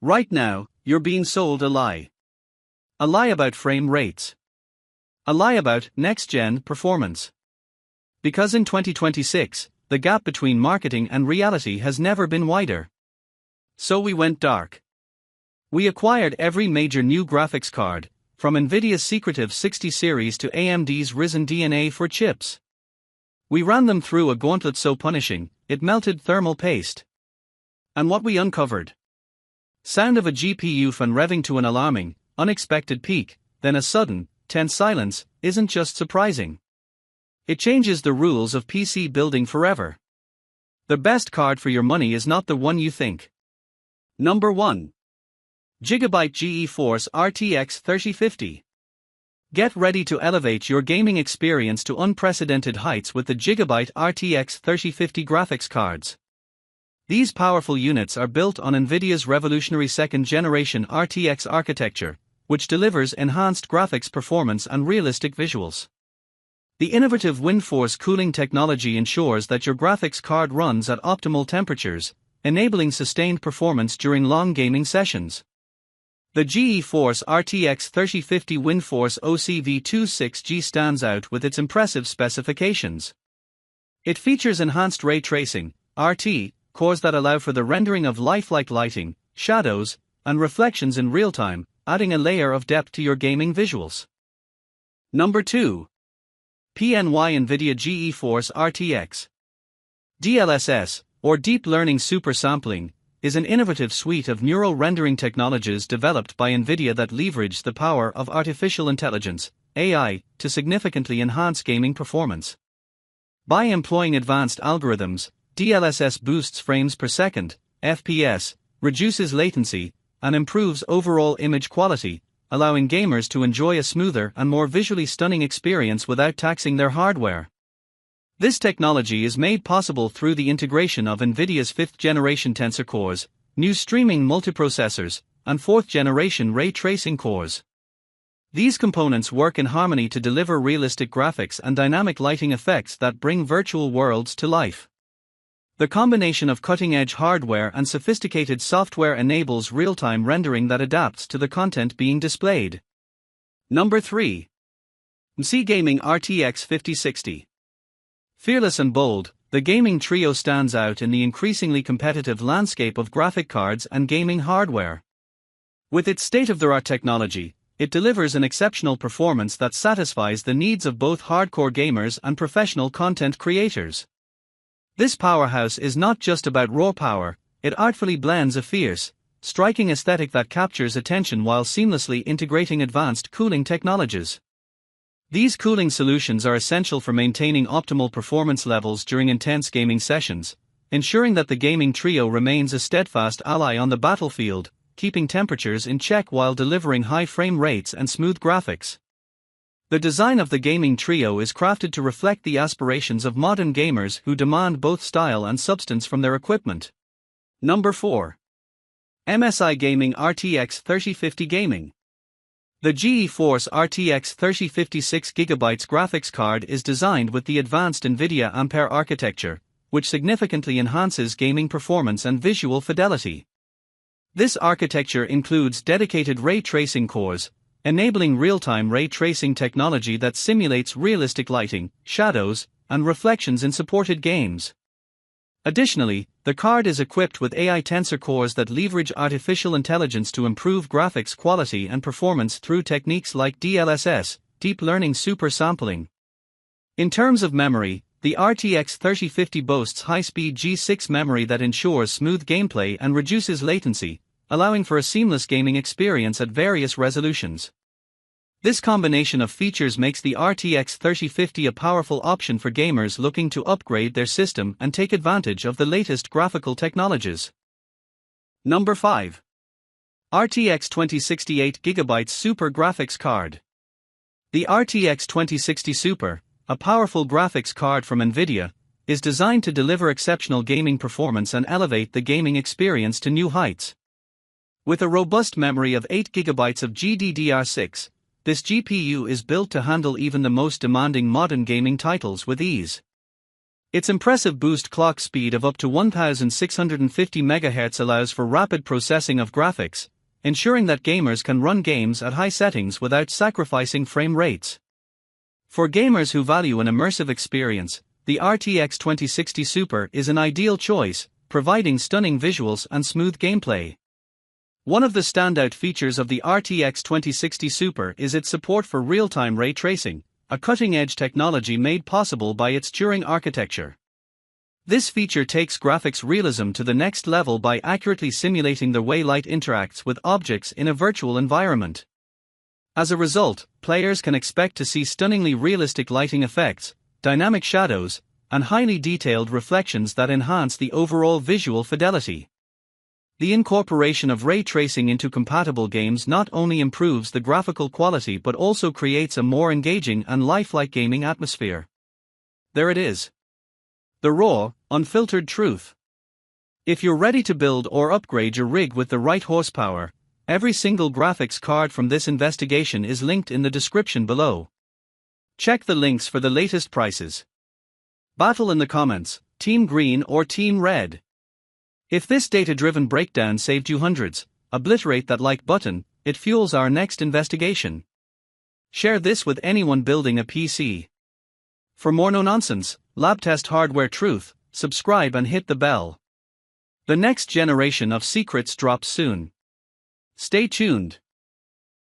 Right now, you're being sold a lie. A lie about frame rates. A lie about next-gen performance. Because in 2026, the gap between marketing and reality has never been wider. So we went dark. We acquired every major new graphics card, from NVIDIA's secretive 60 series to AMD's Ryzen DNA for chips. We ran them through a gauntlet so punishing, it melted thermal paste. And what we uncovered? Sound of a GPU fan revving to an alarming, unexpected peak, then a sudden, tense silence, isn't just surprising. It changes the rules of PC building forever. The best card for your money is not the one you think. Number 1. GIGABYTE GeForce RTX 3050. Get ready to elevate your gaming experience to unprecedented heights with the GIGABYTE RTX 3050 graphics cards. These powerful units are built on NVIDIA's revolutionary second-generation RTX architecture, which delivers enhanced graphics performance and realistic visuals. The innovative WindForce cooling technology ensures that your graphics card runs at optimal temperatures, enabling sustained performance during long gaming sessions. The GeForce RTX 3050 WindForce OCV26G stands out with its impressive specifications. It features enhanced ray tracing, RT, cores that allow for the rendering of lifelike lighting, shadows, and reflections in real time, adding a layer of depth to your gaming visuals. Number 2. PNY NVIDIA GeForce RTX. DLSS, or Deep Learning Super Sampling, is an innovative suite of neural rendering technologies developed by NVIDIA that leverage the power of artificial intelligence, AI, to significantly enhance gaming performance. By employing advanced algorithms, DLSS boosts frames per second, FPS, reduces latency, and improves overall image quality, allowing gamers to enjoy a smoother and more visually stunning experience without taxing their hardware. This technology is made possible through the integration of NVIDIA's 5th-generation Tensor cores, new streaming multiprocessors, and 4th-generation ray tracing cores. These components work in harmony to deliver realistic graphics and dynamic lighting effects that bring virtual worlds to life. The combination of cutting-edge hardware and sophisticated software enables real-time rendering that adapts to the content being displayed. Number 3. MSI Gaming RTX 5060. Fearless and bold, the gaming trio stands out in the increasingly competitive landscape of graphic cards and gaming hardware. With its state-of-the-art technology, it delivers an exceptional performance that satisfies the needs of both hardcore gamers and professional content creators. This powerhouse is not just about raw power, it artfully blends a fierce, striking aesthetic that captures attention while seamlessly integrating advanced cooling technologies. These cooling solutions are essential for maintaining optimal performance levels during intense gaming sessions, ensuring that the gaming trio remains a steadfast ally on the battlefield, keeping temperatures in check while delivering high frame rates and smooth graphics. The design of the gaming trio is crafted to reflect the aspirations of modern gamers who demand both style and substance from their equipment. Number 4. MSI Gaming RTX 3050 Gaming. The GeForce RTX 3050 6GB graphics card is designed with the advanced NVIDIA Ampere architecture, which significantly enhances gaming performance and visual fidelity. This architecture includes dedicated ray tracing cores, enabling real-time ray tracing technology that simulates realistic lighting, shadows, and reflections in supported games. Additionally, the card is equipped with AI tensor cores that leverage artificial intelligence to improve graphics quality and performance through techniques like DLSS, Deep Learning Super Sampling. In terms of memory, the RTX 3050 boasts high-speed G6 memory that ensures smooth gameplay and reduces latency, allowing for a seamless gaming experience at various resolutions. This combination of features makes the RTX 3050 a powerful option for gamers looking to upgrade their system and take advantage of the latest graphical technologies. Number 5. RTX 2060 8GB Super Graphics Card. The RTX 2060 Super, a powerful graphics card from NVIDIA, is designed to deliver exceptional gaming performance and elevate the gaming experience to new heights. With a robust memory of 8GB of GDDR6, this GPU is built to handle even the most demanding modern gaming titles with ease. Its impressive boost clock speed of up to 1650 MHz allows for rapid processing of graphics, ensuring that gamers can run games at high settings without sacrificing frame rates. For gamers who value an immersive experience, the RTX 2060 Super is an ideal choice, providing stunning visuals and smooth gameplay. One of the standout features of the RTX 2060 Super is its support for real-time ray tracing, a cutting-edge technology made possible by its Turing architecture. This feature takes graphics realism to the next level by accurately simulating the way light interacts with objects in a virtual environment. As a result, players can expect to see stunningly realistic lighting effects, dynamic shadows, and highly detailed reflections that enhance the overall visual fidelity. The incorporation of ray tracing into compatible games not only improves the graphical quality but also creates a more engaging and lifelike gaming atmosphere. There it is. The raw, unfiltered truth. If you're ready to build or upgrade your rig with the right horsepower, every single graphics card from this investigation is linked in the description below. Check the links for the latest prices. Battle in the comments, Team Green or Team Red. If this data-driven breakdown saved you hundreds, obliterate that like button, it fuels our next investigation. Share this with anyone building a PC. For more no-nonsense, lab-test hardware truth, subscribe and hit the bell. The next generation of secrets drops soon. Stay tuned.